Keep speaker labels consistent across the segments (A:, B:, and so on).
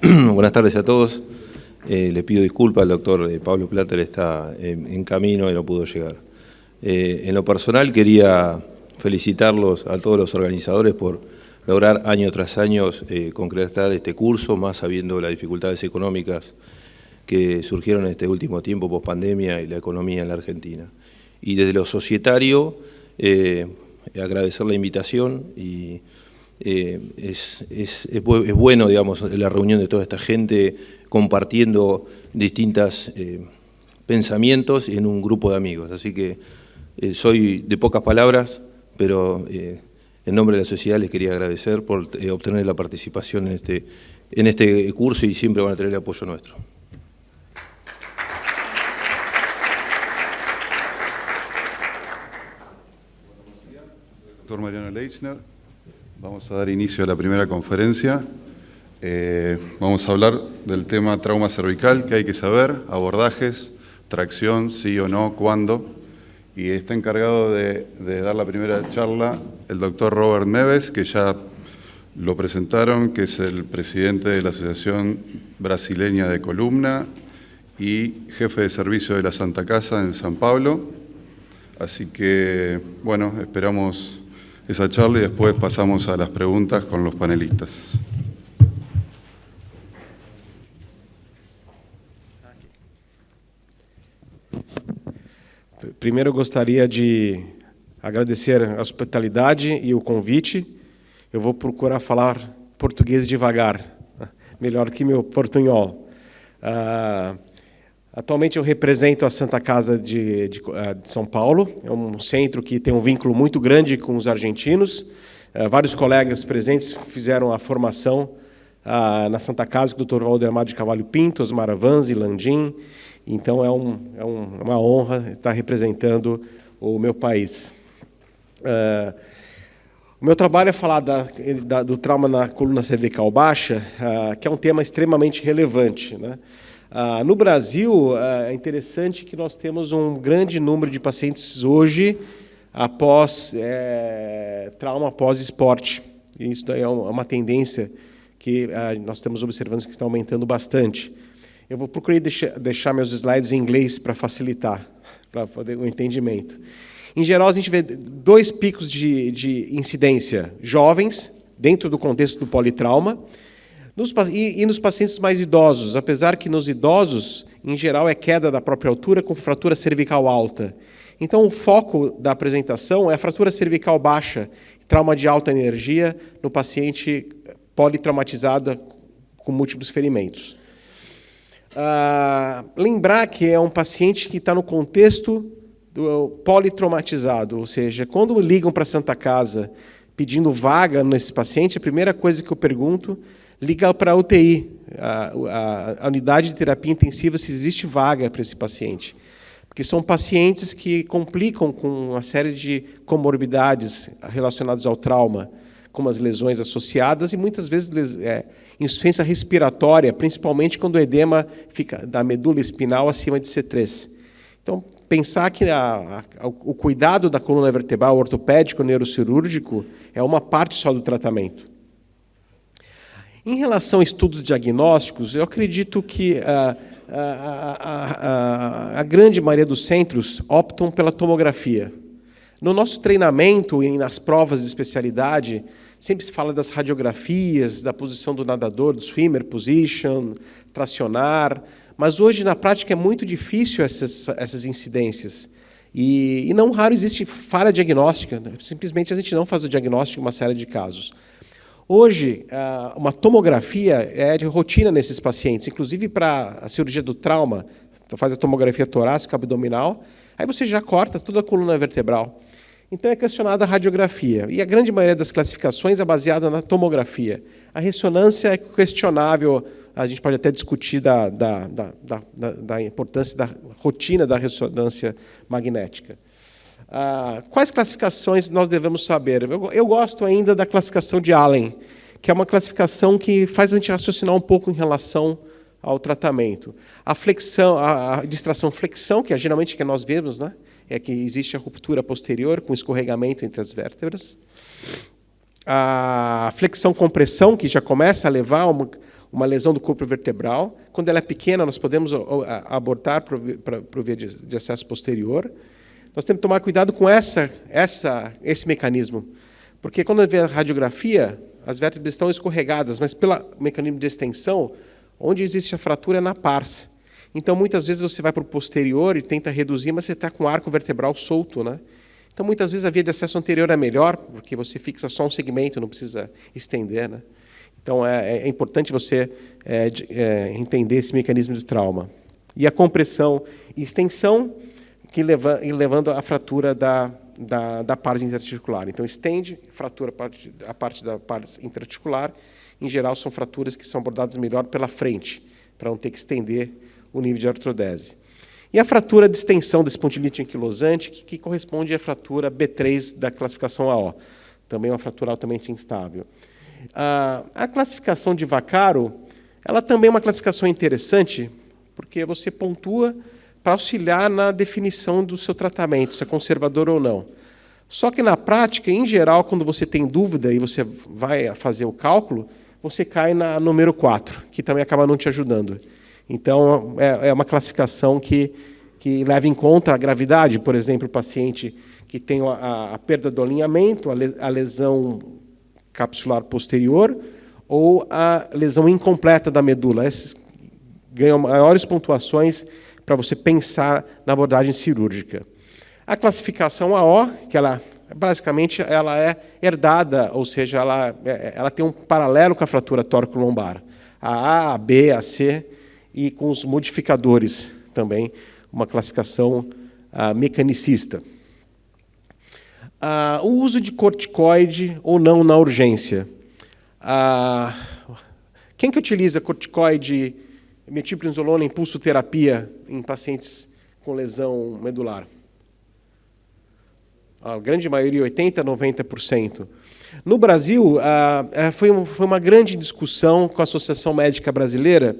A: Buenas tardes a todos. Le pido disculpas, el doctor Pablo Plater está en camino y no pudo llegar. En lo personal quería felicitarlos a todos los organizadores por lograr año tras año concretar este curso, más sabiendo las dificultades económicas que surgieron en este último tiempo post-pandemia y la economía en la Argentina. Y desde lo societario, agradecer la invitación y es bueno, digamos, la reunión de toda esta gente compartiendo distintos pensamientos en un grupo de amigos. Así que soy de pocas palabras, pero en nombre de la sociedad les quería agradecer por obtener la participación en este curso y siempre van a tener el apoyo nuestro.
B: Doctor Mariano Leichner, vamos a dar inicio a la primera conferencia. Vamos a hablar del tema trauma cervical, qué hay que saber, abordajes, tracción, sí o no, cuándo. Y está encargado de dar la primera charla el doctor Robert Neves, que ya lo presentaron, que es el presidente de la Asociación Brasileña de Columna y jefe de servicio de la Santa Casa en San Pablo. Así que, bueno, esperamos esa charla y después pasamos a las preguntas con los panelistas.
C: Primeiro, eu gostaria de agradecer a hospitalidade e o convite. Eu vou procurar falar português devagar, melhor que meu portunhol. Atualmente eu represento a Santa Casa de São Paulo. É um centro que tem um vínculo muito grande com os argentinos. Vários colegas presentes fizeram a formação na Santa Casa com o Dr. Valdemar de Carvalho Pinto, Osmar Avanzi, Landim. Então, é uma honra estar representando o meu país. O meu trabalho é falar do trauma na coluna cervical baixa, que é um tema extremamente relevante, né? No Brasil, é interessante que nós temos um grande número de pacientes hoje após trauma após esporte. Isso daí é uma tendência que nós estamos observando que está aumentando bastante. Eu vou procurar deixar meus slides em inglês para facilitar, para poder o entendimento. Em geral, a gente vê dois picos de incidência: jovens, dentro do contexto do politrauma, e nos pacientes mais idosos, apesar que nos idosos, em geral, é queda da própria altura com fratura cervical alta. Então, o foco da apresentação é a fratura cervical baixa, trauma de alta energia no paciente politraumatizado com múltiplos ferimentos. Lembrar que é um paciente que está no contexto do politraumatizado, ou seja, quando ligam para a Santa Casa pedindo vaga nesse paciente, a primeira coisa que eu pergunto, liga para a UTI, a unidade de terapia intensiva, se existe vaga para esse paciente. Porque são pacientes que complicam com uma série de comorbidades relacionadas ao trauma, como as lesões associadas e muitas vezes insuficiência respiratória, principalmente quando o edema fica da medula espinal acima de C3. Então, pensar que o cuidado da coluna vertebral ortopédico neurocirúrgico é uma parte só do tratamento. Em relação a estudos diagnósticos, eu acredito que a grande maioria dos centros optam pela tomografia. No nosso treinamento e nas provas de especialidade, sempre se fala das radiografias, da posição do nadador, do swimmer position, tracionar, mas hoje, na prática, é muito difícil essas incidências. E não raro existe falha diagnóstica, né? Simplesmente a gente não faz o diagnóstico em uma série de casos. Hoje, uma tomografia é de rotina nesses pacientes, inclusive para a cirurgia do trauma, então faz a tomografia torácica, abdominal, aí você já corta toda a coluna vertebral. Então é questionada a radiografia, e a grande maioria das classificações é baseada na tomografia. A ressonância é questionável, a gente pode até discutir da importância da rotina da ressonância magnética. Quais classificações nós devemos saber? Eu gosto ainda da classificação de Allen, que é uma classificação que faz a gente raciocinar um pouco em relação ao tratamento. A flexão, a distração-flexão, que é geralmente que nós vemos, né? É que existe a ruptura posterior com escorregamento entre as vértebras. A flexão-compressão, que já começa a levar uma lesão do corpo vertebral. Quando ela é pequena, nós podemos abortar por via de acesso posterior. Nós temos que tomar cuidado com esse mecanismo, porque quando vê a radiografia, as vértebras estão escorregadas, mas pelo mecanismo de extensão, onde existe a fratura é na pars. Então, muitas vezes você vai para o posterior e tenta reduzir, mas você está com o arco vertebral solto, né? Então, muitas vezes a via de acesso anterior é melhor, porque você fixa só um segmento, não precisa estender, né? Então, é importante você entender esse mecanismo de trauma. E a compressão e extensão, levando à fratura da pars interarticular. Então, estende, fratura a parte da pars interarticular. Em geral, são fraturas que são abordadas melhor pela frente, para não ter que estender o nível de artrodese. E a fratura de extensão da espondilite anquilosante, que corresponde à fratura B3 da classificação AO. Também é uma fratura altamente instável. A classificação de Vaccaro, ela também é uma classificação interessante, porque você pontua para auxiliar na definição do seu tratamento, se é conservador ou não. Só que, na prática, em geral, quando você tem dúvida e você vai fazer o cálculo, você cai na número 4, que também acaba não te ajudando. Então, é uma classificação que leva em conta a gravidade, por exemplo, o paciente que tem a perda do alinhamento, a lesão capsular posterior ou a lesão incompleta da medula. Esses ganham maiores pontuações para você pensar na abordagem cirúrgica. A classificação AO, que basicamente ela é herdada, ou seja, ela tem um paralelo com a fratura tóraco-lombar. A A, a B, a C, e com os modificadores também, uma classificação mecanicista. O uso de corticoide ou não na urgência. Quem que utiliza corticoide, metilprednisolona, impulsoterapia em pacientes com lesão medular? A grande maioria, 80%, 90%. No Brasil, foi uma grande discussão com a Associação Médica Brasileira,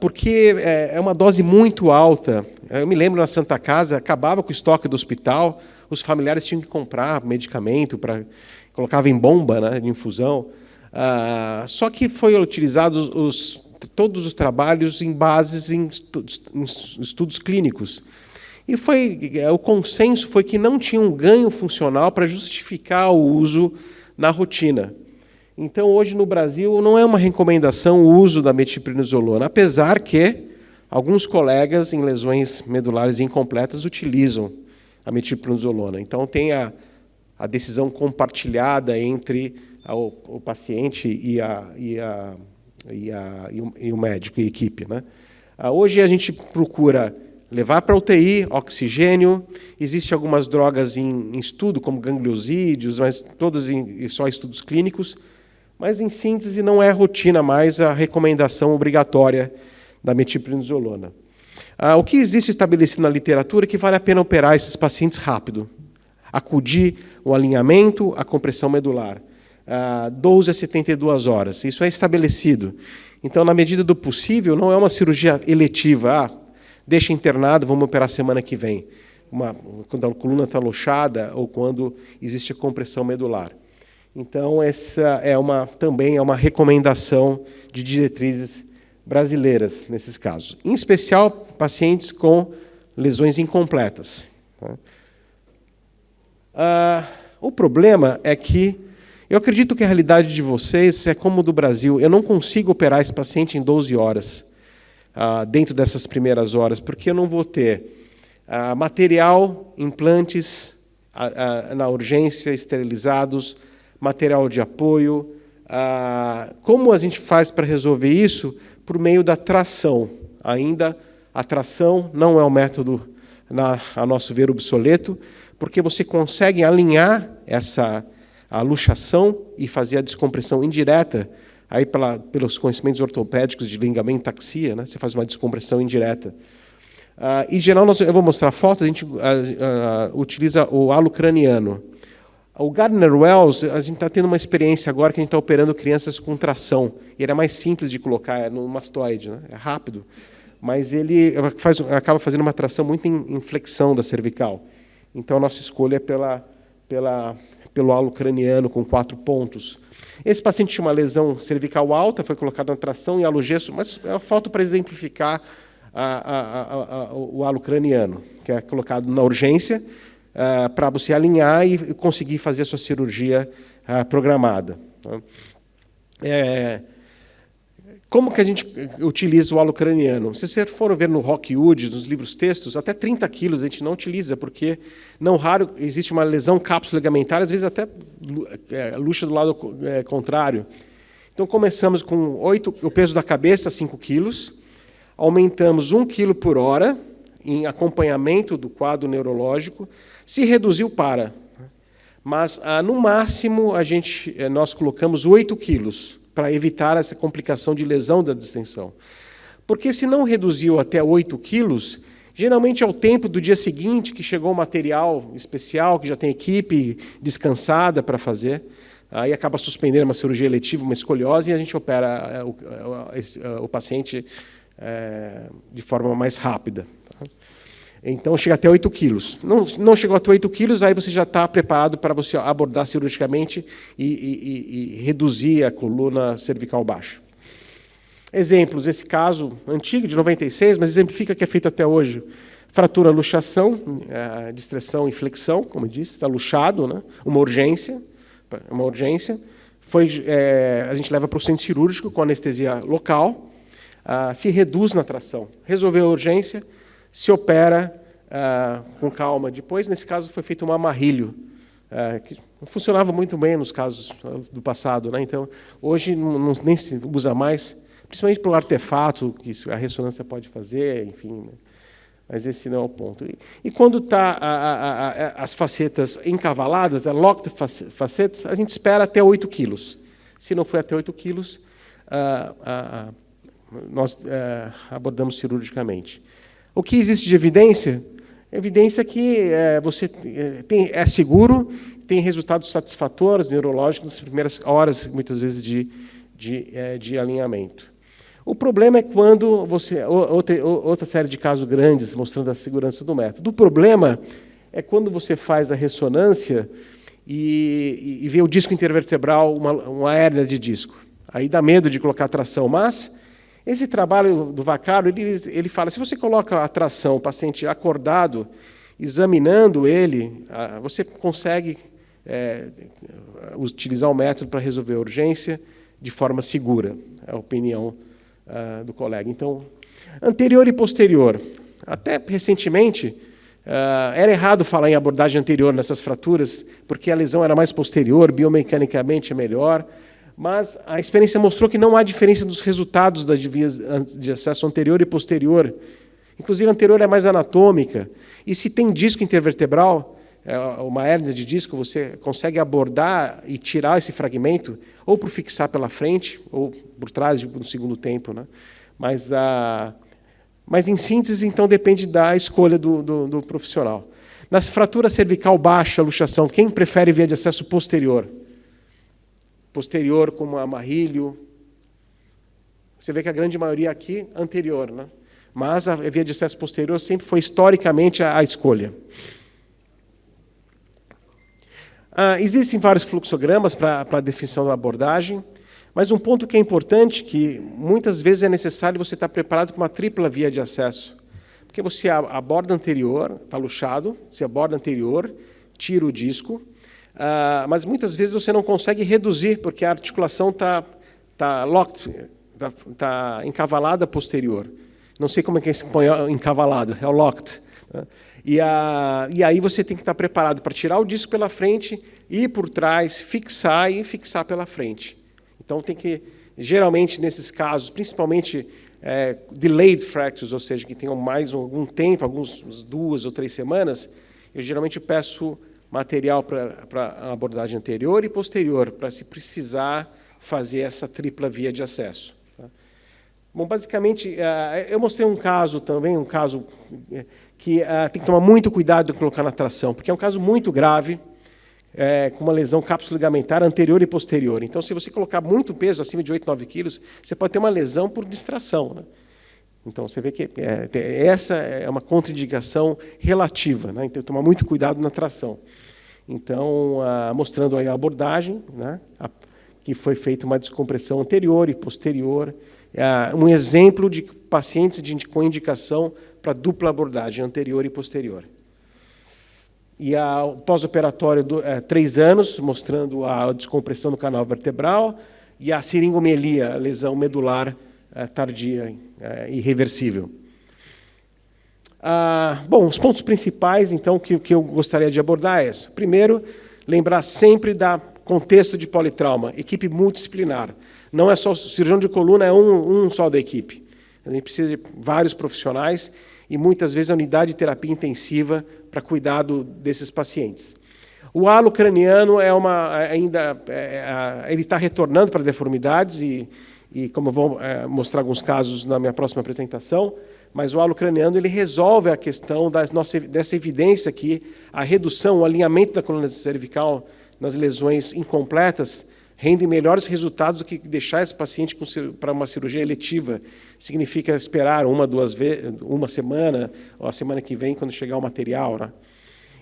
C: porque é uma dose muito alta. Eu me lembro, na Santa Casa, acabava com o estoque do hospital, os familiares tinham que comprar medicamento, colocava em bomba, né, de infusão. Só que foi utilizado todos os trabalhos em bases em estudos clínicos. E o consenso foi que não tinha um ganho funcional para justificar o uso na rotina. Então, hoje no Brasil, não é uma recomendação o uso da metilprednisolona, apesar que alguns colegas em lesões medulares incompletas utilizam a metilprednisolona. Então, tem a decisão compartilhada entre o paciente e o médico e a equipe, né? Hoje a gente procura levar para a UTI, oxigênio. Existem algumas drogas em estudo, como gangliosídeos, mas todas só estudos clínicos. Mas, em síntese, não é rotina mais a recomendação obrigatória da metilprednisolona. O que existe estabelecido na literatura é que vale a pena operar esses pacientes rápido. Acudir o alinhamento, a compressão medular. 12 a 72 horas. Isso é estabelecido. Então, na medida do possível, não é uma cirurgia eletiva. Deixa internado, vamos operar semana que vem. Quando a coluna está alochada ou quando existe a compressão medular. Então, essa também é uma recomendação de diretrizes brasileiras, nesses casos. Em especial, pacientes com lesões incompletas. O problema é que eu acredito que a realidade de vocês é como a do Brasil. Eu não consigo operar esse paciente em 12 horas, dentro dessas primeiras horas, porque eu não vou ter material, implantes na urgência, esterilizados, material de apoio. Como a gente faz para resolver isso? Por meio da tração. Ainda a tração não é um método, a nosso ver, obsoleto, porque você consegue alinhar a luxação e fazer a descompressão indireta, aí pelos conhecimentos ortopédicos de ligamentaxia, né? Você faz uma descompressão indireta. Em geral, eu vou mostrar a foto, a gente utiliza o halo craniano. O Gardner-Wells, a gente está tendo uma experiência agora que a gente está operando crianças com tração. Ele é mais simples de colocar, no mastoide, né? É rápido, mas ele acaba fazendo uma tração muito em flexão da cervical. Então, a nossa escolha é pelo halo craniano com 4 pontos. Esse paciente tinha uma lesão cervical alta, foi colocado na tração e halogesso, mas falta para exemplificar o halo craniano, que é colocado na urgência para você alinhar e conseguir fazer a sua cirurgia programada. Como que a gente utiliza o halo craniano? Se vocês foram ver no Rockwood, nos livros textos, até 30 quilos a gente não utiliza, porque, não raro, existe uma lesão cápsula ligamentar, às vezes até luxa do lado contrário. Então, começamos com o peso da cabeça, 5 quilos, aumentamos 1 quilo por hora, em acompanhamento do quadro neurológico, se reduziu, para. Mas, no máximo, nós colocamos 8 quilos, para evitar essa complicação de lesão da distensão. Porque se não reduziu até 8 quilos, geralmente é o tempo do dia seguinte que chegou o material especial, que já tem equipe descansada para fazer, aí acaba suspendendo uma cirurgia eletiva, uma escoliose, e a gente opera o paciente de forma mais rápida. Então, chega até 8 quilos. Não chegou até 8 quilos, aí você já está preparado para você abordar cirurgicamente e reduzir a coluna cervical baixa. Exemplos, esse caso antigo, de 96, mas exemplifica que é feito até hoje. Fratura, luxação, distração e flexão, como eu disse, está luxado, né? Uma urgência. A gente leva para o centro cirúrgico com anestesia local, se reduz na tração. Resolveu a urgência, se opera com calma. Depois, nesse caso, foi feito um amarrilho, que funcionava muito bem nos casos do passado, né? Então, hoje nem se usa mais, principalmente pelo artefato que a ressonância pode fazer, enfim. Né? Mas esse não é o ponto. E quando está as facetas encavaladas, a locked facetas, a gente espera até 8 quilos. Se não for até 8 quilos, nós abordamos cirurgicamente. O que existe de evidência? Evidência que você é seguro, tem resultados satisfatórios, neurológicos, nas primeiras horas, muitas vezes, de alinhamento. O problema é quando você... Outra série de casos grandes, mostrando a segurança do método. O problema é quando você faz a ressonância e vê o disco intervertebral, uma hérnia de disco. Aí dá medo de colocar tração, mas... Esse trabalho do Vaccaro, ele fala, se você coloca a tração, o paciente acordado, examinando ele, você consegue utilizar o método para resolver a urgência de forma segura, é a opinião do colega. Então, anterior e posterior. Até recentemente, era errado falar em abordagem anterior nessas fraturas, porque a lesão era mais posterior, biomecanicamente é melhor, mas a experiência mostrou que não há diferença nos resultados das vias de acesso anterior e posterior. Inclusive, a anterior é mais anatômica. E se tem disco intervertebral, uma hérnia de disco, você consegue abordar e tirar esse fragmento, ou por fixar pela frente, ou por trás no segundo tempo. Né? Mas, em síntese, então, depende da escolha do profissional. Nas fraturas cervical baixa, luxação, quem prefere via de acesso posterior? Posterior, como amarrilho. Você vê que a grande maioria aqui, anterior. Né? Mas a via de acesso posterior sempre foi, historicamente, a escolha. Existem vários fluxogramas para a definição da abordagem, mas um ponto que é importante, que muitas vezes é necessário você estar preparado para uma tripla via de acesso. Porque você aborda anterior, está luxado, você aborda anterior, tira o disco, mas muitas vezes você não consegue reduzir, porque a articulação está locked, está encavalada posterior. Não sei como é que se põe encavalado, é o locked. E aí você tem que estar preparado para tirar o disco pela frente, ir por trás, fixar e fixar pela frente. Então, tem que, geralmente, nesses casos, principalmente delayed fractures, ou seja, que tenham mais algum tempo, algumas 2 ou 3 semanas, eu geralmente peço material para a abordagem anterior e posterior, para se precisar fazer essa tripla via de acesso. Bom, basicamente, eu mostrei um caso também, que tem que tomar muito cuidado de colocar na tração, porque é um caso muito grave, com uma lesão cápsula ligamentar anterior e posterior. Então, se você colocar muito peso, acima de 8, 9 quilos, você pode ter uma lesão por distração. Né? Então, você vê que essa é uma contraindicação relativa, né? Então, tomar muito cuidado na tração. Então, mostrando aí a abordagem, né, que foi feita uma descompressão anterior e posterior, um exemplo de pacientes com indicação para dupla abordagem, anterior e posterior. E o pós-operatório, 3 anos, mostrando a descompressão do canal vertebral e a seringomelia, a lesão medular tardia, irreversível. Bom, os pontos principais, então, que eu gostaria de abordar é esse. Primeiro, lembrar sempre do contexto de politrauma, equipe multidisciplinar. Não é só o cirurgião de coluna, é um só da equipe. A gente precisa de vários profissionais e, muitas vezes, a unidade de terapia intensiva para cuidado desses pacientes. O halo craniano ele está retornando para deformidades e como eu vou mostrar alguns casos na minha próxima apresentação, mas o halo craniano ele resolve a questão dessa evidência que a redução, o alinhamento da coluna cervical nas lesões incompletas rende melhores resultados do que deixar esse paciente para uma cirurgia eletiva. Significa esperar uma semana, ou a semana que vem, quando chegar o material, né?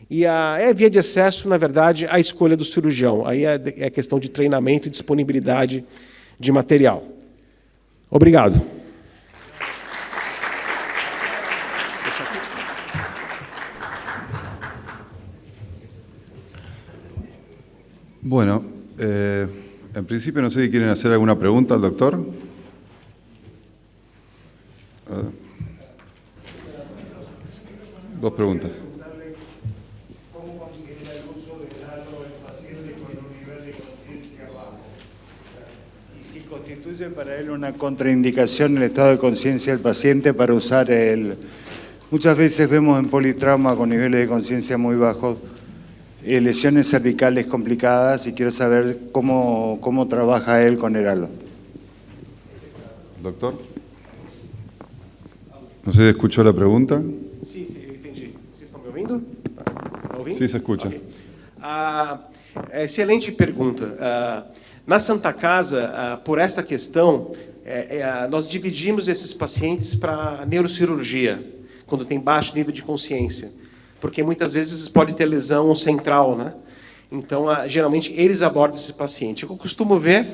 C: E a via de acesso, na verdade, a escolha do cirurgião. Aí é questão de treinamento e disponibilidade de material. Obrigado.
B: Bueno, en principio no sé si quieren hacer alguna pregunta al doctor. Dos preguntas.
D: ¿Cómo conseguiría el uso del halo en paciente con un nivel de conciencia bajo? Y si constituye para él una contraindicación el estado de conciencia del paciente para usar el... Muchas veces vemos en politrauma con niveles de conciencia muy bajos lesiones cervicales complicadas y quiero saber cómo trabaja él con el halo.
B: Doctor, no sé si escuchó la pregunta.
C: Sí, entendi. Vocês estão me ouvindo? Tá ouvindo?
B: Sim, se escuta.
C: Okay. Excelente pergunta. Na Santa Casa, por esta questão, nós dividimos esses pacientes para neurocirurgia, quando tem baixo nível de consciência, porque muitas vezes pode ter lesão central, né? Então, geralmente, eles abordam esse paciente. Eu costumo ver,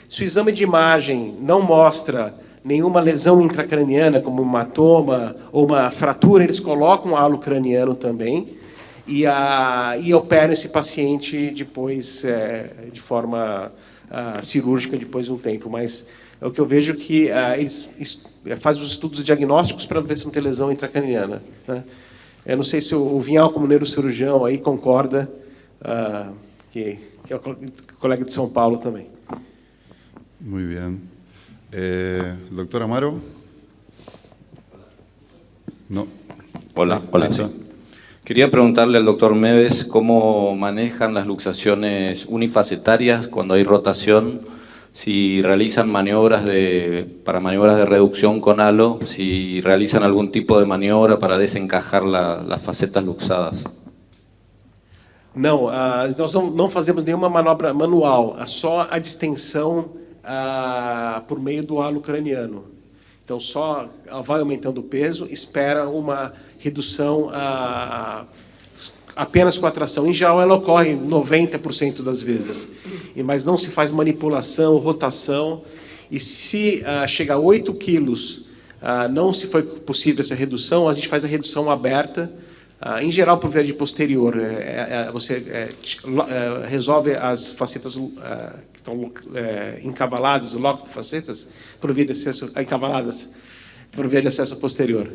C: se o exame de imagem não mostra nenhuma lesão intracraniana, como um hematoma ou uma fratura, eles colocam halo craniano também e operam esse paciente depois de forma cirúrgica depois de um tempo. Mas é o que eu vejo que eles fazem os estudos diagnósticos para ver se não tem lesão intracraniana, né? Eu não sei se o Vinhal, como neurocirurgião, aí concorda, que é o colega de São Paulo também.
B: Muy bien. Doctor Amaro. No.
E: Hola, sí. Quería preguntarle al doctor Meves cómo manejan las luxaciones unifacetarias cuando hay rotación, si realizan para maniobras de reducción con halo, si realizan algún tipo de maniobra para desencajar las facetas luxadas.
C: Não, nós não fazemos nenhuma manobra manual, só a distensão por meio do halo craniano. Então, só vai aumentando o peso, espera uma redução apenas com a tração. Em geral, ela ocorre 90% das vezes, mas não se faz manipulação, rotação. E se chega a 8 quilos, não se foi possível essa redução, a gente faz a redução aberta, em geral por via de posterior. Você resolve as facetas que estão encavaladas, o loco de facetas, por via de acesso, encavaladas, por via de acesso posterior.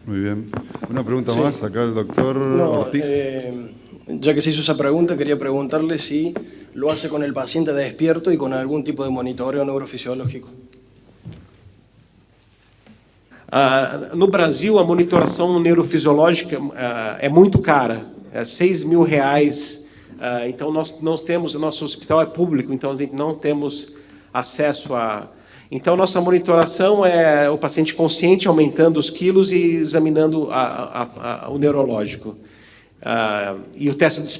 B: Muy bien. Una pregunta más, acá el doctor Ortiz.
F: Ya que se hizo esa pregunta, quería preguntarle si lo hace con el paciente despierto y con algún tipo de monitoreo neurofisiológico.
C: No Brasil, a monitoração neurofisiológica é muito cara, é R$6.000. Então, nós temos, nosso hospital é público, então a gente não temos acesso a... Então, nossa monitoração é o paciente consciente, aumentando os quilos e examinando o neurológico. E o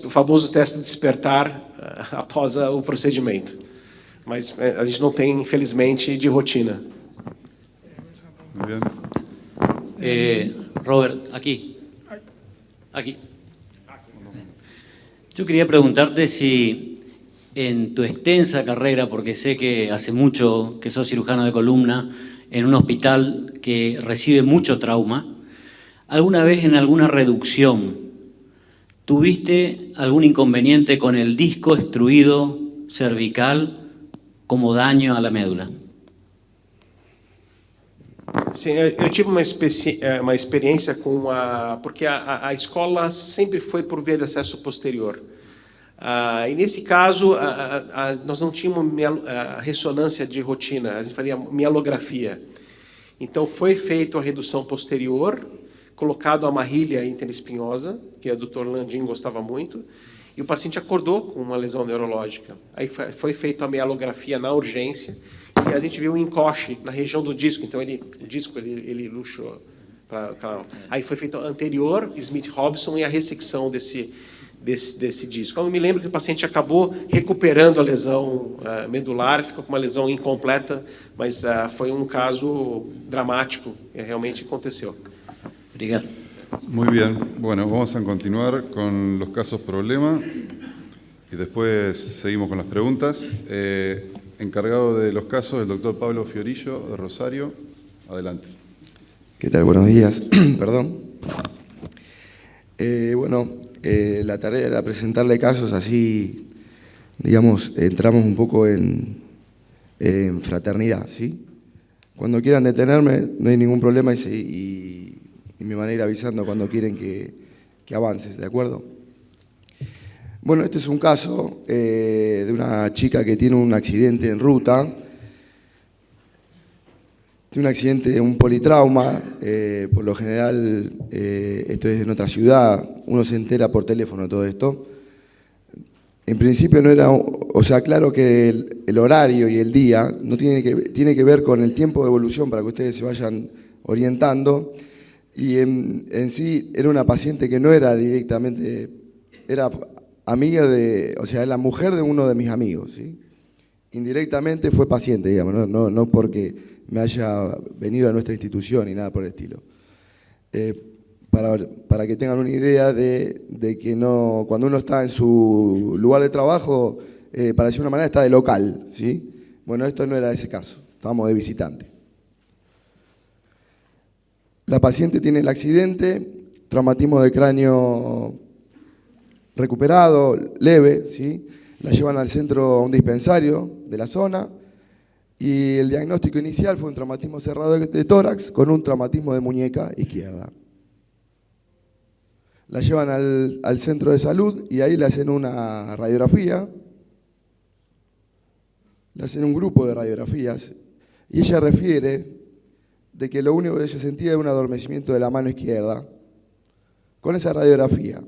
C: famoso teste de despertar após o procedimento. Mas a gente não tem, infelizmente, de rotina.
B: Muy bien.
G: Robert, aquí. Yo quería preguntarte si en tu extensa carrera, porque sé que hace mucho que sos cirujano de columna en un hospital que recibe mucho trauma, ¿alguna vez en alguna reducción tuviste algún inconveniente con el disco extruido cervical como daño a la médula?
C: Sim, eu tive uma experiência com porque a escola sempre foi por via de acesso posterior. E nesse caso, nós não tínhamos ressonância de rotina, a gente faria mielografia. Então foi feita a redução posterior, colocado a marrilha interespinhosa, que o Dr. Landim gostava muito, e o paciente acordou com uma lesão neurológica. Aí foi feita a mielografia na urgência, e a gente viu um encoxe na região do disco, então o disco ele luxou. Aí foi feito anterior, Smith-Robson, e a ressecção desse disco. Eu me lembro que o paciente acabou recuperando a lesão medular, ficou com uma lesão incompleta, mas foi um caso dramático, que realmente aconteceu.
G: Obrigado.
B: Muy bien. Bueno, vamos a continuar con los casos problema y después seguimos con las preguntas. Encargado de los casos, el doctor Pablo Fiorillo, de Rosario. Adelante.
H: ¿Qué tal? Buenos días. Perdón. La tarea era presentarle casos así, digamos, entramos un poco en fraternidad, ¿sí? Cuando quieran detenerme, no hay ningún problema y me van a ir avisando cuando quieren que avances, ¿de acuerdo? Bueno, este es un caso de una chica que tiene un accidente en ruta, tiene un accidente, un politrauma, por lo general esto es en otra ciudad, uno se entera por teléfono de todo esto. En principio no era, o sea, claro que el horario y el día no tiene que ver con el tiempo de evolución para que ustedes se vayan orientando. Y en sí era una paciente que no era directamente, era amiga o sea, la mujer de uno de mis amigos, ¿sí? Indirectamente fue paciente, digamos, no porque me haya venido a nuestra institución y nada por el estilo. Para que tengan una idea de que no, cuando uno está en su lugar de trabajo, para decir una manera, está de local, ¿sí? Bueno, esto no era ese caso, estábamos de visitante. La paciente tiene el accidente, traumatismo de cráneo recuperado, leve, ¿sí? La llevan al centro, a un dispensario de la zona, y el diagnóstico inicial fue un traumatismo cerrado de tórax con un traumatismo de muñeca izquierda. La llevan al centro de salud y ahí le hacen una radiografía, le hacen un grupo de radiografías, y ella refiere de que lo único que ella sentía era un adormecimiento de la mano izquierda con esa radiografía.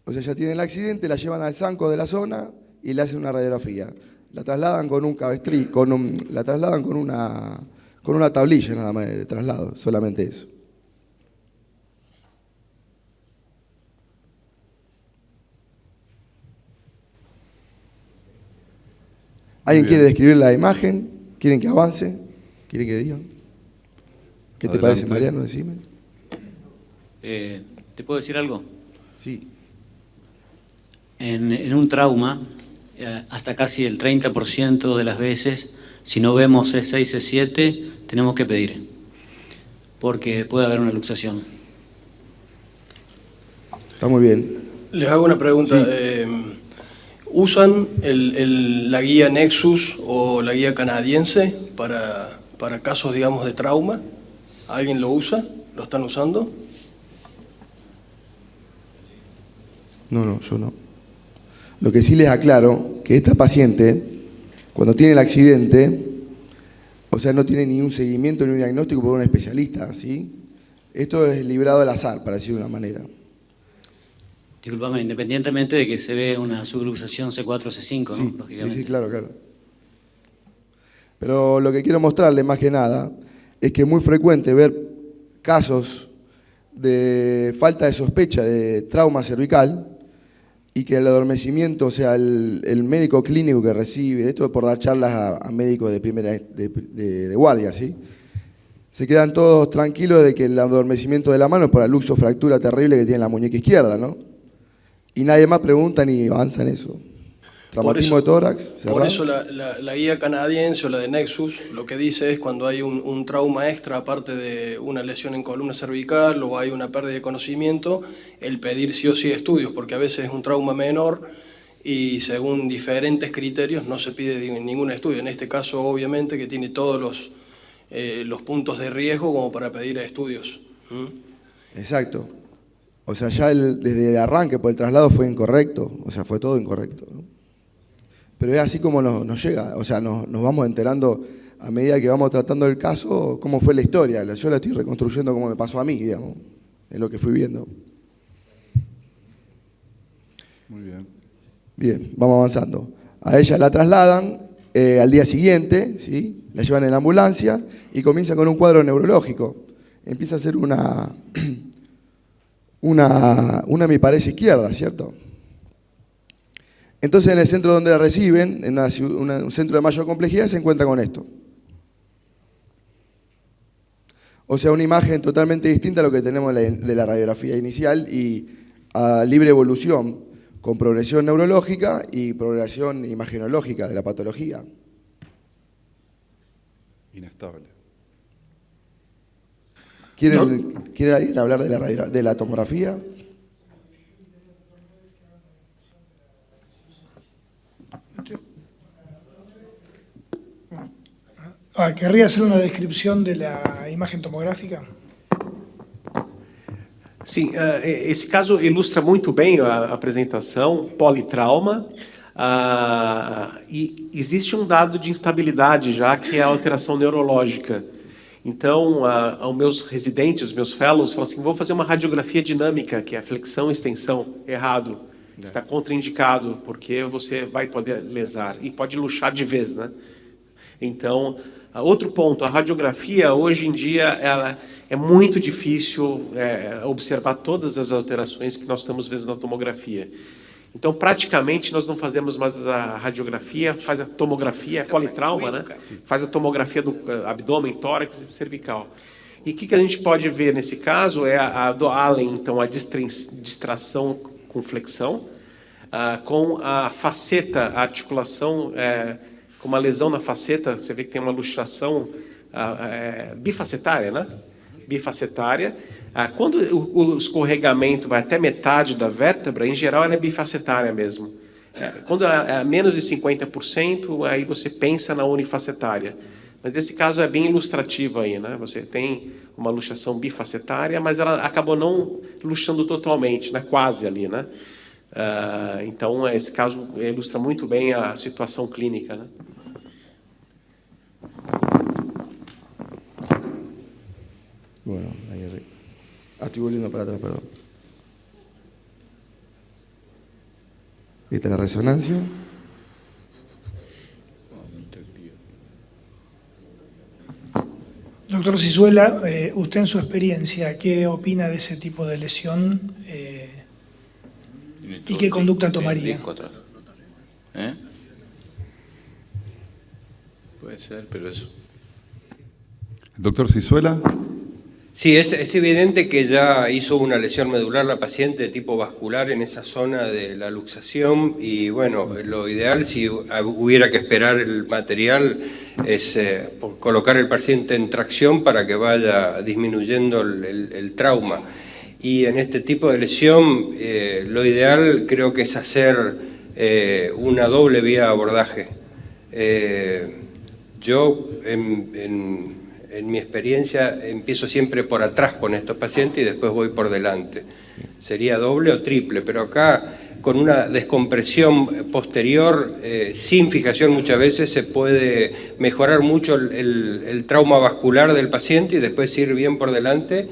H: O sea, ella tiene el accidente, la llevan al Sanco de la zona y le hacen una radiografía. La trasladan con un cabestrí, la trasladan con una tablilla nada más de traslado, solamente eso. ¿Alguien quiere describir la imagen? ¿Quieren que avance? ¿Quieren que digan? ¿Qué te parece, Mariano? Decime.
G: ¿Te puedo decir algo?
H: Sí.
G: En un trauma, hasta casi el 30% de las veces, si no vemos C6, C7, tenemos que pedir, porque puede haber una luxación.
H: Está muy bien.
F: Les hago una pregunta. Sí. ¿Usan la guía Nexus o la guía canadiense para casos, digamos, de trauma? ¿Alguien lo usa? ¿Lo están usando?
H: No, yo no. Lo que sí les aclaro, que esta paciente, cuando tiene el accidente, o sea, no tiene ni un seguimiento ni un diagnóstico por un especialista, ¿sí? Esto es librado al azar, para decirlo de una manera.
G: Disculpame, independientemente de que se ve una subluxación C4, C5,
H: sí,
G: ¿no? Lógicamente.
H: Sí, claro. Pero lo que quiero mostrarles más que nada es que es muy frecuente ver casos de falta de sospecha de trauma cervical y que el adormecimiento, o sea, el médico clínico que recibe, esto es por dar charlas a médicos de guardia, ¿sí? Se quedan todos tranquilos de que el adormecimiento de la mano es por la luxofractura terrible que tiene la muñeca izquierda, ¿no? y nadie más pregunta ni avanza en eso. Traumatismo de tórax, cerrado.
F: Por eso la guía canadiense o la de Nexus lo que dice es cuando hay un trauma extra, aparte de una lesión en columna cervical o hay una pérdida de conocimiento, el pedir sí o sí estudios, porque a veces es un trauma menor y según diferentes criterios no se pide ningún estudio. En este caso, obviamente, que tiene todos los puntos de riesgo como para pedir estudios.
H: Exacto. O sea, ya desde el arranque por el traslado fue incorrecto, o sea, fue todo incorrecto, ¿no? Pero es así como nos llega, o sea, nos vamos enterando a medida que vamos tratando el caso, cómo fue la historia. Yo la estoy reconstruyendo como me pasó a mí, digamos, en lo que fui viendo.
B: Muy bien.
H: Bien, vamos avanzando. A ella la trasladan al día siguiente, ¿sí? La llevan en la ambulancia y comienza con un cuadro neurológico. Empieza a hacer una me parece izquierda, ¿cierto? Entonces en el centro donde la reciben, en un centro de mayor complejidad, se encuentra con esto. O sea, una imagen totalmente distinta a lo que tenemos de la radiografía inicial y a libre evolución, con progresión neurológica y progresión imagenológica de la patología.
B: Inestable.
H: ¿Quiere alguien hablar de la tomografía?
I: ¿Querría hacer una descripción de la imagen tomográfica?
C: Sim, esse caso ilustra muito bem a apresentação, politrauma, e existe um dado de instabilidade já, que é a alteração neurológica. Então, os meus residentes, os meus fellows, falam assim, vou fazer uma radiografia dinâmica, que é flexão e extensão. Errado. Está contraindicado, porque você vai poder lesar, e pode luxar de vez, né? Então, outro ponto, a radiografia, hoje em dia, ela é muito difícil observar todas as alterações que nós estamos vendo na tomografia. Então, praticamente, nós não fazemos mais a radiografia, faz a tomografia, é politrauma, né? Faz a tomografia do abdômen, tórax e cervical. E o que a gente pode ver nesse caso é a do Allen, então, a distração com flexão, com a faceta, a articulação, com uma lesão na faceta, você vê que tem uma luxação bifacetária, né? Bifacetária. Quando o escorregamento vai até metade da vértebra, em geral ela é bifacetária mesmo. Quando é menos de 50%, aí você pensa na unifacetária. Mas esse caso é bem ilustrativo aí, né? Você tem uma luxação bifacetária, mas ela acabou não luxando totalmente, né? Quase ali, né? Então, esse caso ilustra muito bem a situação clínica, né?
H: Bueno, ahí arriba. Estoy volviendo para atrás, perdón. ¿Viste la resonancia?
I: Doctor Cizuela, usted en su experiencia, ¿qué opina de ese tipo de lesión y qué conducta tomaría?
E: Puede ser, pero eso.
B: Doctor Cizuela.
J: Sí, es evidente que ya hizo una lesión medular la paciente de tipo vascular en esa zona de la luxación y bueno, lo ideal si hubiera que esperar el material es colocar el paciente en tracción para que vaya disminuyendo el trauma. Y en este tipo de lesión lo ideal creo que es hacer una doble vía de abordaje. Yo en mi experiencia empiezo siempre por atrás con estos pacientes y después voy por delante. Sería doble o triple, pero acá con una descompresión posterior, sin fijación muchas veces, se puede mejorar mucho el trauma vascular del paciente y después ir bien por delante.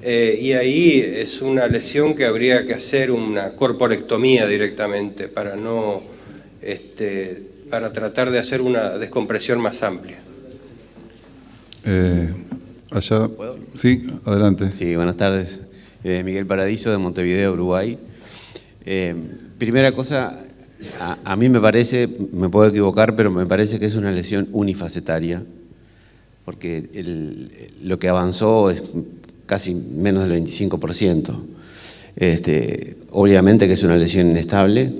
J: Y ahí es una lesión que habría que hacer una corporectomía directamente para para tratar de hacer una descompresión más amplia.
B: Allá, sí, adelante.
K: Sí, buenas tardes. Miguel Paradiso, de Montevideo, Uruguay. Primera cosa, a mí me parece, me puedo equivocar, pero me parece que es una lesión unifacetaria, porque lo que avanzó es casi menos del 25%. Obviamente que es una lesión inestable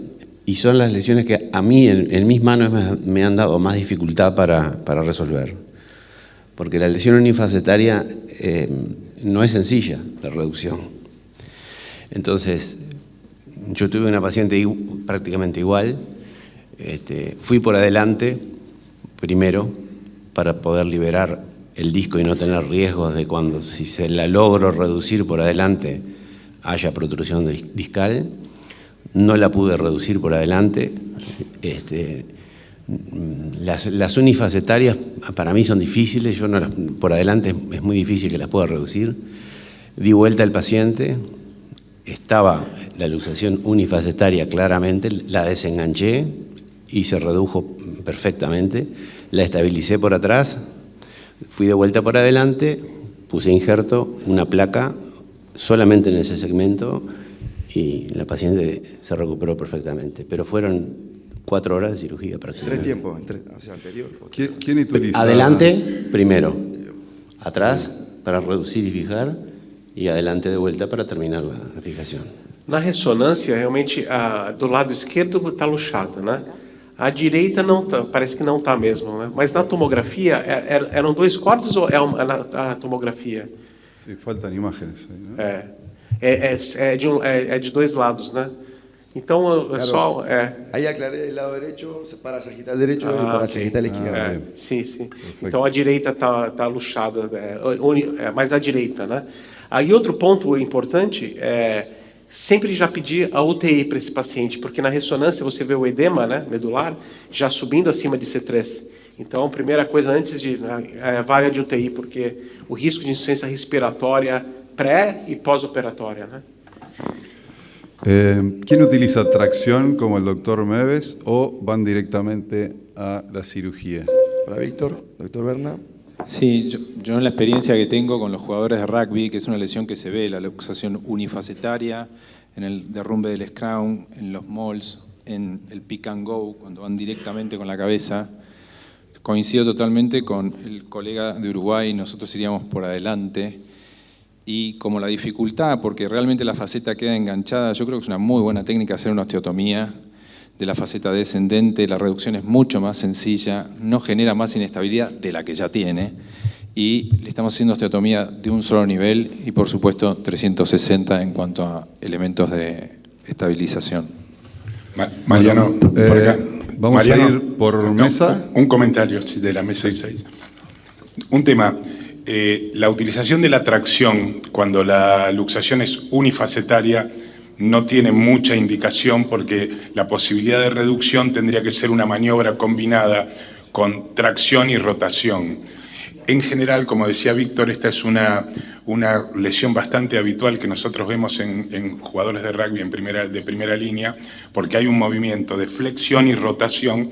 K: y son las lesiones que a mí en mis manos me han dado más dificultad para resolver. Porque la lesión unifacetaria no es sencilla, la reducción. Entonces, yo tuve una paciente prácticamente igual. Fui por adelante primero para poder liberar el disco y no tener riesgos de cuando, si se la logro reducir por adelante, haya protrusión discal. No la pude reducir por adelante. Las unifacetarias para mí son difíciles, yo no por adelante es muy difícil que las pueda reducir. Di vuelta al paciente, estaba la luxación unifacetaria claramente, la desenganché y se redujo perfectamente. La estabilicé por atrás, fui de vuelta por adelante, puse injerto, una placa solamente en ese segmento y la paciente se recuperó perfectamente. Pero fueron 4 horas de cirugía prácticamente.
H: 3 tiempos, o sea, anterior.
B: ¿Quién utiliza?
K: Adelante primero, atrás para reducir y fijar, e adelante de volta para terminar a fijação.
C: Na ressonância, realmente, do lado esquerdo está luxada, né? A direita não tá, parece que não está mesmo, né? Mas na tomografia, eram 2 cortes ou é a tomografia?
B: Sí, faltan imágenes aí, né?
C: É de 2 lados, né? Então,
H: claro,
C: só...
H: Aí aclarei del lado derecho para sagital derecho e para sagital esquerdo.
C: Sim, sim. Perfeito. Então, a direita está luxada, mais à direita, né? Aí, outro ponto importante sempre já pedir a UTI para esse paciente, porque na ressonância você vê o edema, né, medular já subindo acima de C3. Então, a primeira coisa antes de vaga de UTI, porque o risco de insuficiência respiratória pré e pós-operatória, né?
B: ¿Quién utiliza tracción como el doctor Meves o van directamente a la cirugía?
H: Para Víctor, doctor Berna.
L: Sí, yo en la experiencia que tengo con los jugadores de rugby, que es una lesión que se ve, la luxación unifacetaria, en el derrumbe del scrum, en los mauls, en el pick and go, cuando van directamente con la cabeza, coincido totalmente con el colega de Uruguay, nosotros iríamos por adelante, y como la dificultad, porque realmente la faceta queda enganchada, yo creo que es una muy buena técnica hacer una osteotomía de la faceta descendente, la reducción es mucho más sencilla, no genera más inestabilidad de la que ya tiene, y le estamos haciendo osteotomía de un solo nivel y por supuesto 360 en cuanto a elementos de estabilización.
M: Mariano, por acá.
B: Vamos
M: Mariano,
B: a ir por mesa.
M: Un comentario de la mesa 6. Un tema, la utilización de la tracción cuando la luxación es unifacetaria no tiene mucha indicación porque la posibilidad de reducción tendría que ser una maniobra combinada con tracción y rotación. En general, como decía Víctor, esta es una lesión bastante habitual que nosotros vemos en jugadores de rugby de primera línea, porque hay un movimiento de flexión y rotación,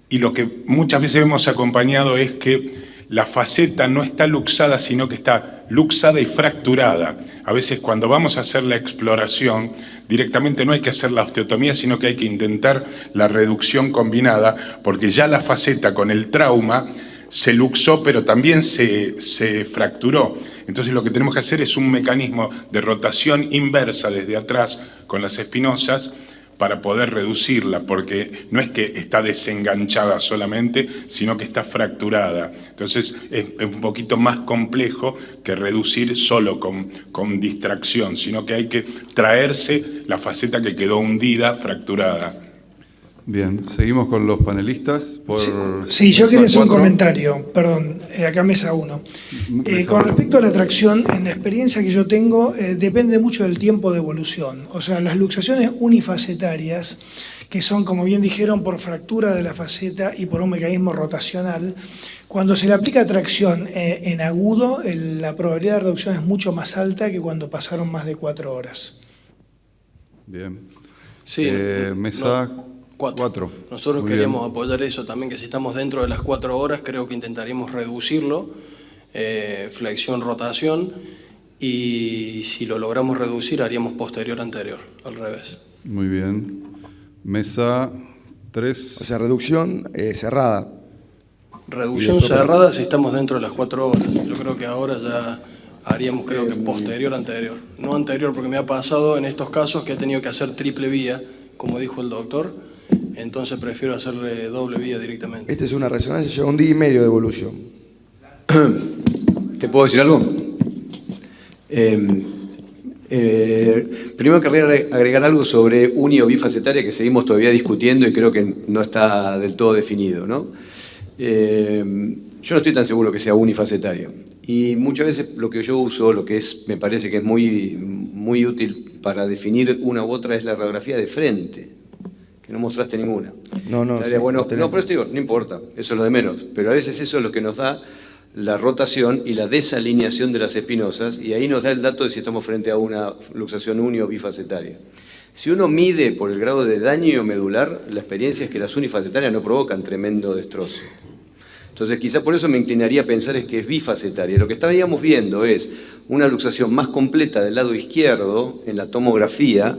M: y lo que muchas veces vemos acompañado es que la faceta no está luxada, sino que está luxada y fracturada. A veces cuando vamos a hacer la exploración, directamente no hay que hacer la osteotomía, sino que hay que intentar la reducción combinada, porque ya la faceta con el trauma se luxó, pero también se fracturó. Entonces lo que tenemos que hacer es un mecanismo de rotación inversa desde atrás con las espinosas para poder reducirla, porque no es que está desenganchada solamente, sino que está fracturada. Entonces es un poquito más complejo que reducir solo con distracción, sino que hay que traerse la faceta que quedó hundida, fracturada.
B: Bien, seguimos con los panelistas.
I: Sí, yo quería hacer un comentario, perdón, acá mesa 1. Con respecto a la tracción, en la experiencia que yo tengo, depende mucho del tiempo de evolución. O sea, las luxaciones unifacetarias, que son, como bien dijeron, por fractura de la faceta y por un mecanismo rotacional, cuando se le aplica tracción en agudo, la probabilidad de reducción es mucho más alta que cuando pasaron más de 4 horas.
B: Bien.
F: Sí,
B: mesa...
F: 4. Nosotros
B: Muy
F: queremos
B: bien.
F: apoyar eso también, que si estamos dentro de las 4 horas, creo que intentaríamos reducirlo, flexión, rotación, y si lo logramos reducir, haríamos posterior-anterior, al revés.
B: Muy bien. Mesa 3.
H: O sea, reducción cerrada.
F: Reducción cerrada si estamos dentro de las 4 horas. Yo creo que ahora ya haríamos creo que posterior anterior. No anterior, porque me ha pasado en estos casos que he tenido que hacer triple vía, como dijo el doctor, entonces prefiero hacerle doble vía directamente.
H: Esta es una resonancia, lleva 1 día y medio de evolución.
N: ¿Te puedo decir algo? Primero querría agregar algo sobre uni o bifacetaria que seguimos todavía discutiendo y creo que no está del todo definido, ¿no? Yo no estoy tan seguro que sea unifacetaria. Y muchas veces lo que yo uso, me parece que es muy útil para definir una u otra, es la radiografía de frente, que no mostraste ninguna.
H: No,
N: Sí, bueno, no, pero esto digo, no importa, eso es lo de menos. Pero a veces eso es lo que nos da la rotación y la desalineación de las espinosas, y ahí nos da el dato de si estamos frente a una luxación uni o bifacetaria. Si uno mide por el grado de daño medular, la experiencia es que las unifacetarias no provocan tremendo destrozo. Entonces, quizá por eso me inclinaría a pensar es que es bifacetaria. Lo que estaríamos viendo es una luxación más completa del lado izquierdo en la tomografía,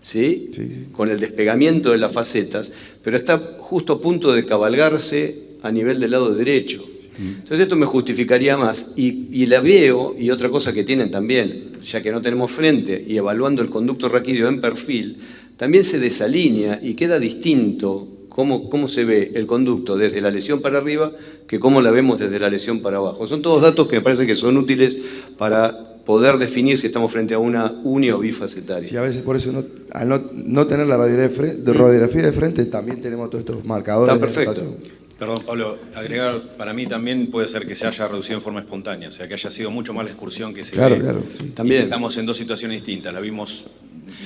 N: ¿sí? Sí. Con el despegamiento de las facetas, pero está justo a punto de cabalgarse a nivel del lado derecho. Entonces esto me justificaría más, y la veo, y otra cosa que tienen también, ya que no tenemos frente, y evaluando el conducto raquídeo en perfil, también se desalinea y queda distinto cómo se ve el conducto desde la lesión para arriba que cómo la vemos desde la lesión para abajo. Son todos datos que me parece que son útiles para poder definir si estamos frente a una uni o bifacetaria.
H: Sí, a veces por eso, al no tener la radiografía de frente, también tenemos todos estos marcadores.
N: Está perfecto.
O: Perdón, Pablo, agregar, para mí también puede ser que se haya reducido en forma espontánea, o sea, que haya sido mucho más la excursión que se ve.
H: Claro, sí.
N: También.
O: Estamos en dos situaciones distintas, la vimos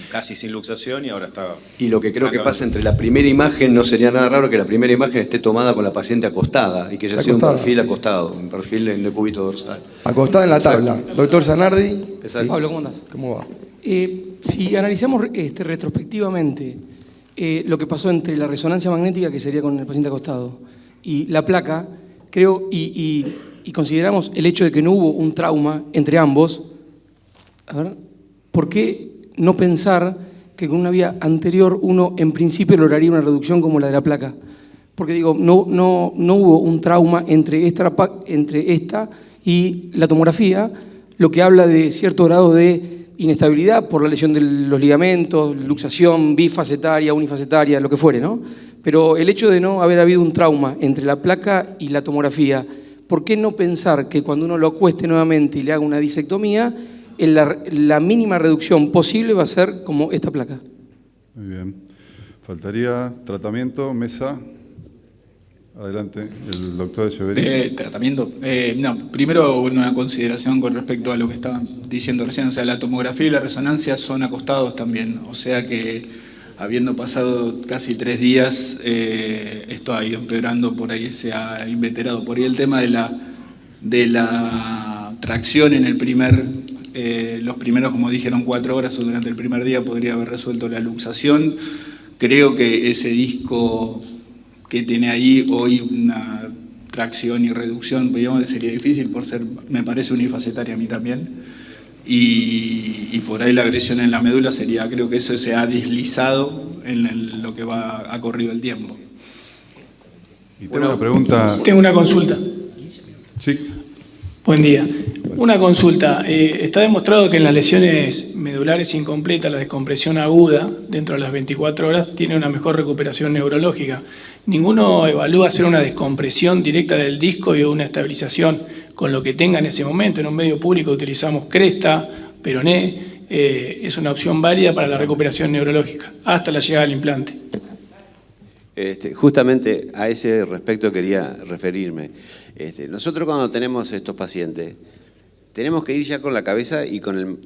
O: casi sin luxación y ahora está...
N: Y lo que creo que pasa entre la primera imagen, no sería nada raro que la primera imagen esté tomada con la paciente acostada y que haya sido un perfil acostado, un perfil de decúbito dorsal.
H: Acostada en la tabla. Doctor Zanardi.
N: Exacto.
P: Pablo, ¿cómo andás?
H: ¿Cómo va?
P: Si analizamos retrospectivamente lo que pasó entre la resonancia magnética, que sería con el paciente acostado, y la placa, creo, y consideramos el hecho de que no hubo un trauma entre ambos, a ver, ¿por qué no pensar que con una vía anterior uno en principio lograría una reducción como la de la placa? Porque digo, no hubo un trauma entre esta y la tomografía, lo que habla de cierto grado de inestabilidad por la lesión de los ligamentos, luxación bifacetaria, unifacetaria, lo que fuere, ¿no? Pero el hecho de no haber habido un trauma entre la placa y la tomografía, ¿por qué no pensar que cuando uno lo acueste nuevamente y le haga una disectomía, la mínima reducción posible va a ser como esta placa?
B: Muy bien. Faltaría tratamiento, mesa. Adelante, el doctor Echeverría.
Q: ¿Tratamiento? No, primero una consideración con respecto a lo que estaban diciendo recién. O sea, la tomografía y la resonancia son acostados también. O sea que, habiendo pasado casi 3 días, esto ha ido empeorando, por ahí se ha inveterado. Por ahí el tema de la tracción en el los primeros, como dijeron, 4 horas o durante el primer día podría haber resuelto la luxación. Creo que ese disco que tiene ahí hoy una tracción y reducción, digamos, sería difícil por ser, me parece, unifacetaria a mí también. Y por ahí la agresión en la médula sería, creo que eso se ha deslizado en lo que ha corrido el tiempo.
B: Y tengo una pregunta.
I: Tengo una consulta.
B: Sí.
I: Buen día. Una consulta. Está demostrado que en las lesiones medulares incompletas la descompresión aguda dentro de las 24 horas tiene una mejor recuperación neurológica. ¿Ninguno evalúa hacer una descompresión directa del disco y una estabilización con lo que tenga en ese momento? En un medio público utilizamos cresta, peroné. Es una opción válida para la recuperación neurológica hasta la llegada del implante.
K: Justamente a ese respecto quería referirme. Nosotros cuando tenemos estos pacientes, tenemos que ir ya con la cabeza y con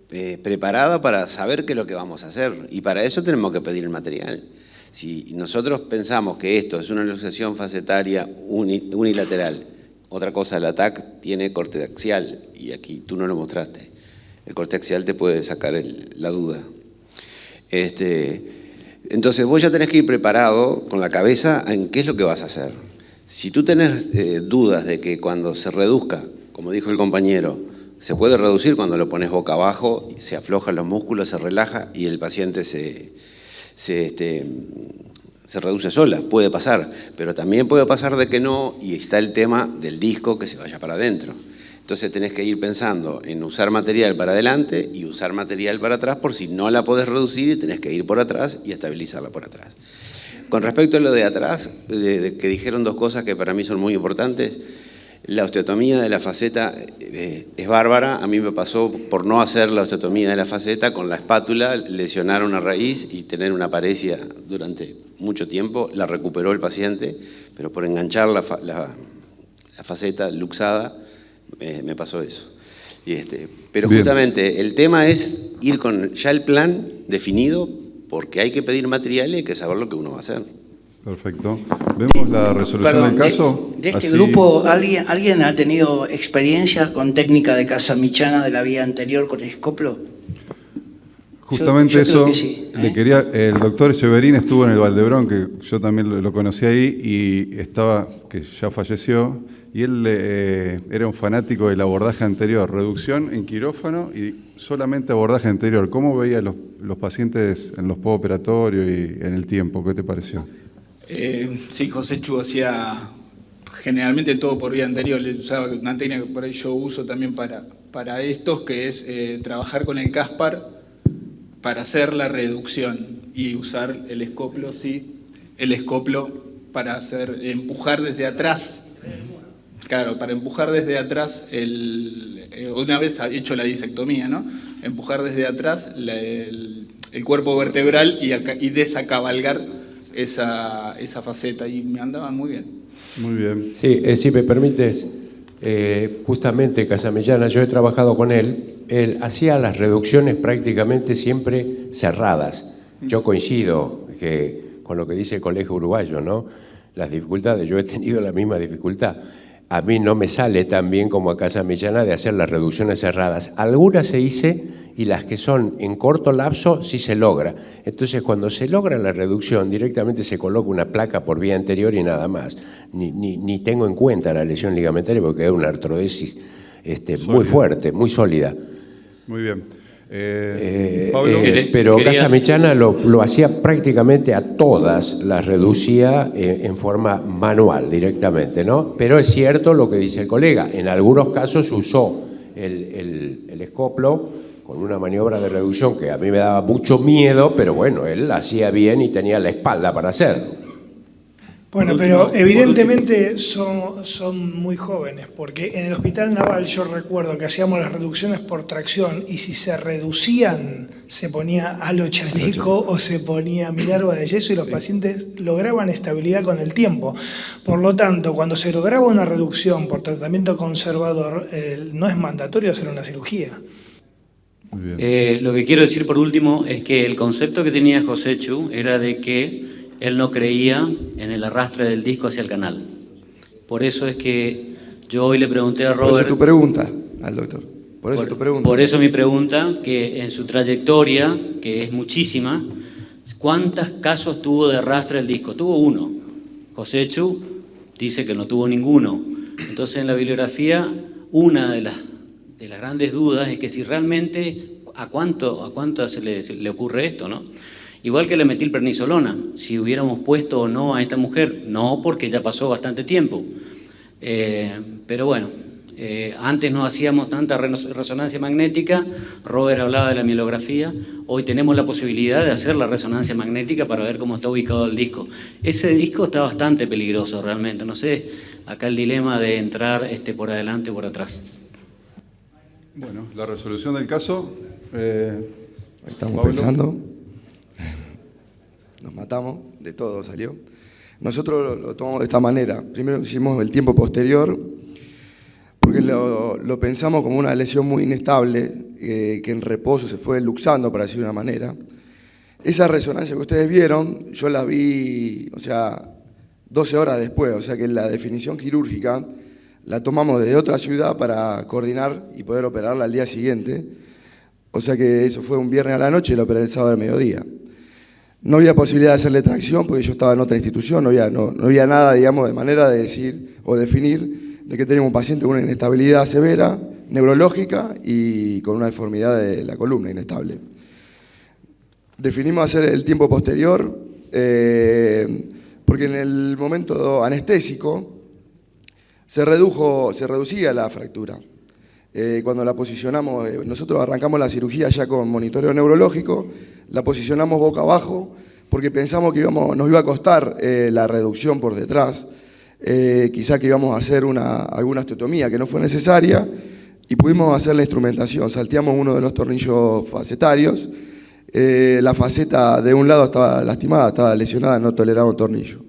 K: preparada para saber qué es lo que vamos a hacer. Y para eso tenemos que pedir el material. Si nosotros pensamos que esto es una luxación facetaria unilateral, otra cosa, el ATAC tiene corte axial, y aquí tú no lo mostraste. El corte axial te puede sacar la duda. Entonces vos ya tenés que ir preparado con la cabeza en qué es lo que vas a hacer. Si tú tenés dudas de que cuando se reduzca, como dijo el compañero, se puede reducir cuando lo pones boca abajo, se aflojan los músculos, se relaja y el paciente se reduce sola, puede pasar, pero también puede pasar de que no, y está el tema del disco que se vaya para adentro. Entonces tenés que ir pensando en usar material para adelante y usar material para atrás por si no la podés reducir y tenés que ir por atrás y estabilizarla por atrás. Con respecto a lo de atrás, que dijeron dos cosas que para mí son muy importantes, la osteotomía de la faceta es bárbara. A mí me pasó por no hacer la osteotomía de la faceta, con la espátula lesionar una raíz y tener una paresia durante mucho tiempo. La recuperó el paciente, pero por enganchar la faceta luxada me pasó eso. Pero
B: Bien.
K: Justamente el tema es ir con ya el plan definido, porque hay que pedir material y hay que saber lo que uno va a hacer.
B: Perfecto. ¿Vemos la resolución del caso?
R: De este
B: Así-
R: grupo, ¿alguien ha tenido experiencia con técnica de Casamichana de la vía anterior con el escoplo?
B: Justamente
R: yo creo
B: eso,
R: que sí,
B: el doctor Echeverín estuvo en el Valdebrón, que yo también lo conocí ahí, y estaba, que ya falleció, y él era un fanático del abordaje anterior, reducción en quirófano y solamente abordaje anterior. ¿Cómo veía los pacientes en los postoperatorios y en el tiempo? ¿Qué te pareció?
Q: Sí, José Chu hacía generalmente todo por vía anterior. Le usaba una técnica que por ahí yo uso también para estos, que es trabajar con el Caspar para hacer la reducción y usar el escoplo, para empujar desde atrás. Claro, para empujar desde atrás, una vez hecho la disectomía, ¿no? Empujar desde atrás el cuerpo vertebral y desacabalgar esa faceta, y me andaban muy bien.
B: Muy bien.
S: Sí, si me permites, justamente Casamellana, yo he trabajado con él hacía las reducciones prácticamente siempre cerradas. Yo coincido con lo que dice el Colegio Uruguayo, ¿no? Las dificultades, yo he tenido la misma dificultad. A mí no me sale tan bien como a Casamellana de hacer las reducciones cerradas. Algunas se hice y las que son en corto lapso sí se logra. Entonces, cuando se logra la reducción, directamente se coloca una placa por vía anterior y nada más. Ni tengo en cuenta la lesión ligamentaria porque queda una artrodesis muy fuerte, muy sólida.
B: Muy bien. Pablo.
S: Pero Casamellana lo hacía prácticamente a todas, las reducía en forma manual directamente, ¿no? Pero es cierto lo que dice el colega, en algunos casos usó el escoplo con una maniobra de reducción que a mí me daba mucho miedo, pero bueno, él la hacía bien y tenía la espalda para hacerlo.
I: Bueno, pero evidentemente son muy jóvenes, porque en el Hospital Naval yo recuerdo que hacíamos las reducciones por tracción y si se reducían se ponía halo chaleco o se ponía Minerva de yeso y los pacientes lograban estabilidad con el tiempo. Por lo tanto, cuando se lograba una reducción por tratamiento conservador, no es mandatorio hacer una cirugía.
G: Lo que quiero decir por último es que el concepto que tenía José Chu era de que él no creía en el arrastre del disco hacia el canal. Por eso es que yo hoy le pregunté a Robert...
H: Por eso tu pregunta al doctor.
G: Por eso mi pregunta, que en su trayectoria, que es muchísima, ¿cuántos casos tuvo de arrastre del disco? Tuvo uno. José Chu dice que no tuvo ninguno. Entonces en la bibliografía, una de las grandes dudas es que si realmente a cuánto se le ocurre esto, ¿no? Igual que la metilprednisolona, si hubiéramos puesto o no a esta mujer, no, porque ya pasó bastante tiempo. Pero bueno, antes no hacíamos tanta resonancia magnética, Robert hablaba de la mielografía, hoy tenemos la posibilidad de hacer la resonancia magnética para ver cómo está ubicado el disco. Ese disco está bastante peligroso realmente, no sé, acá el dilema de entrar por adelante o por atrás.
B: Bueno, la resolución del caso.
H: Estamos
B: Pablo.
H: pensando. Nos matamos, de todo salió. Nosotros lo tomamos de esta manera. Primero hicimos el tiempo posterior, porque lo pensamos como una lesión muy inestable, que en reposo se fue luxando, para decir de una manera. Esa resonancia que ustedes vieron, yo la vi, 12 horas después, o sea que la definición quirúrgica la tomamos desde otra ciudad para coordinar y poder operarla al día siguiente. O sea que eso fue un viernes a la noche y lo operé el sábado al mediodía. No había posibilidad de hacerle tracción porque yo estaba en otra institución, no había nada, digamos, de manera de decir o definir de que teníamos un paciente con una inestabilidad severa, neurológica y con una deformidad de la columna inestable. Definimos hacer el tiempo posterior porque en el momento anestésico se reducía la fractura. Cuando la posicionamos, nosotros arrancamos la cirugía ya con monitoreo neurológico, la posicionamos boca abajo porque pensamos que nos iba a costar la reducción por detrás, quizá que íbamos a hacer alguna osteotomía que no fue necesaria y pudimos hacer la instrumentación. Salteamos uno de los tornillos facetarios, la faceta de un lado estaba lastimada, estaba lesionada, no toleraba un tornillo.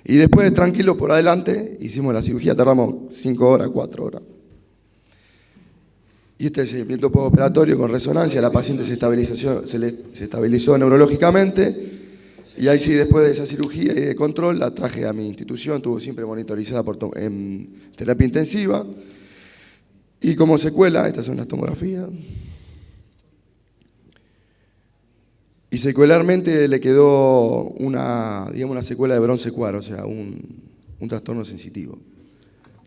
H: Y después, tranquilos por adelante, hicimos la cirugía, tardamos 5 horas, 4 horas. Y este es el seguimiento postoperatorio con resonancia, la paciente se estabilizó neurológicamente, y ahí sí, después de esa cirugía y de control, la traje a mi institución, estuvo siempre monitorizada en terapia intensiva, y como secuela, estas son las tomografías, y secuelarmente le quedó una secuela de bronce cuar, o sea, un trastorno sensitivo.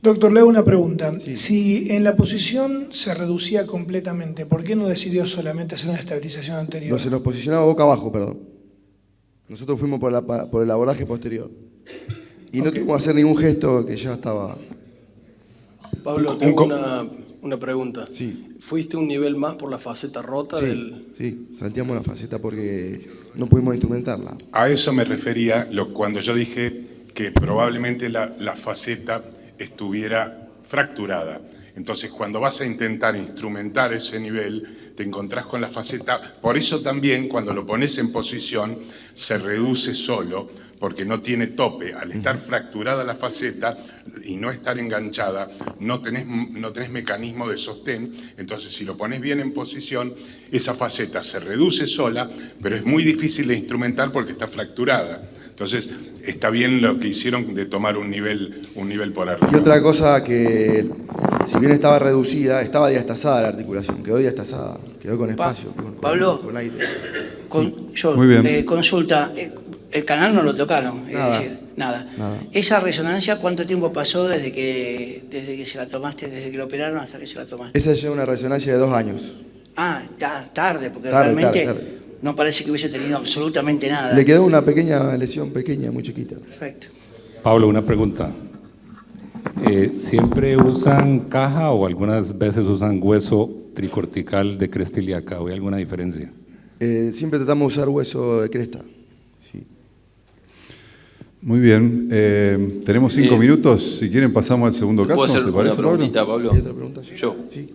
I: Doctor, le hago una pregunta. Sí. Si en la posición se reducía completamente, ¿por qué no decidió solamente hacer una estabilización anterior?
H: No, se nos posicionaba boca abajo, perdón. Nosotros fuimos por el abordaje posterior. Y no tuvimos que hacer ningún gesto que ya estaba...
F: Pablo, tengo una pregunta.
H: Sí.
F: ¿Fuiste un nivel más por la faceta rota
H: Sí, salteamos la faceta porque no pudimos instrumentarla.
M: A eso me refería cuando yo dije que probablemente la faceta estuviera fracturada. Entonces, cuando vas a intentar instrumentar ese nivel, te encontrás con la faceta. Por eso también, cuando lo pones en posición, se reduce solo, porque no tiene tope. Al estar fracturada la faceta y no estar enganchada, no tenés mecanismo de sostén. Entonces, si lo pones bien en posición, esa faceta se reduce sola, pero es muy difícil de instrumentar porque está fracturada. Entonces, está bien lo que hicieron de tomar un nivel por arriba.
H: Y otra cosa que, si bien estaba reducida, estaba diastazada la articulación, quedó diastazada, quedó con espacio,
R: Pablo,
H: con aire.
R: Muy bien. Consulta, el canal no lo tocaron,
H: Nada.
R: es decir, nada. ¿Esa resonancia cuánto tiempo pasó desde que se la tomaste, desde que lo operaron hasta que se la tomaste?
H: Esa es una resonancia de 2 años.
R: Ah, tarde, porque
H: Tarde.
R: realmente no parece que hubiese tenido absolutamente nada.
H: Le quedó una pequeña lesión, muy chiquita.
R: Perfecto.
T: Pablo, una pregunta. ¿Siempre usan caja o algunas veces usan hueso tricortical de cresta ilíaca? ¿Hay alguna diferencia?
H: Siempre tratamos de usar hueso de cresta. Sí.
B: Muy bien. Tenemos 5 minutos. Si quieren pasamos al segundo caso.
A: ¿Puedo hacer
B: ¿Te parece,
A: una preguntita, Pablo?
H: ¿Y otra pregunta?
A: Yo.
H: Sí.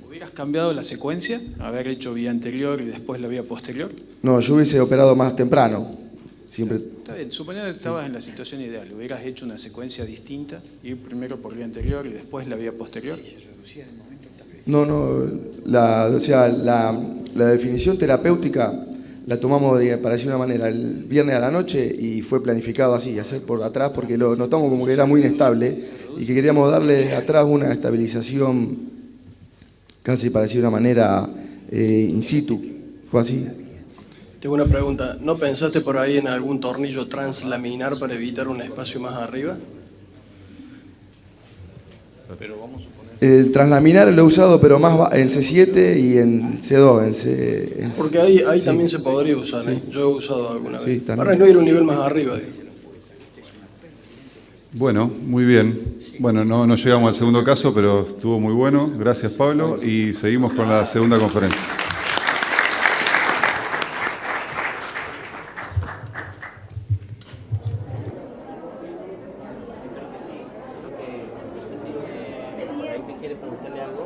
Q: ¿Hubieras cambiado la secuencia? ¿Haber hecho vía anterior y después la vía posterior?
H: No, yo hubiese operado más temprano. Siempre.
Q: Está bien, suponiendo que estabas en la situación ideal, ¿hubieras hecho una secuencia distinta? Ir primero por vía anterior y después la vía posterior.
H: No, la definición terapéutica la tomamos, para decir una manera, el viernes a la noche y fue planificado así, hacer por atrás, porque lo notamos como que era muy inestable y que queríamos darle desde atrás una estabilización casi para decir de una manera in situ. Fue así.
F: Tengo una pregunta. ¿No pensaste por ahí en algún tornillo translaminar para evitar un espacio más arriba?
E: Pero vamos a suponer...
H: El translaminar lo he usado, pero más en C7 y en C2.
F: Porque ahí
H: sí.
F: también se podría usar.
H: Sí.
F: Yo he usado alguna vez.
H: Sí, también.
F: Para no ir un nivel más arriba.
B: Bueno, muy bien. Bueno, no llegamos al segundo caso, pero estuvo muy bueno. Gracias, Pablo. Y seguimos con la segunda conferencia.
G: ¿Quiere preguntarle algo?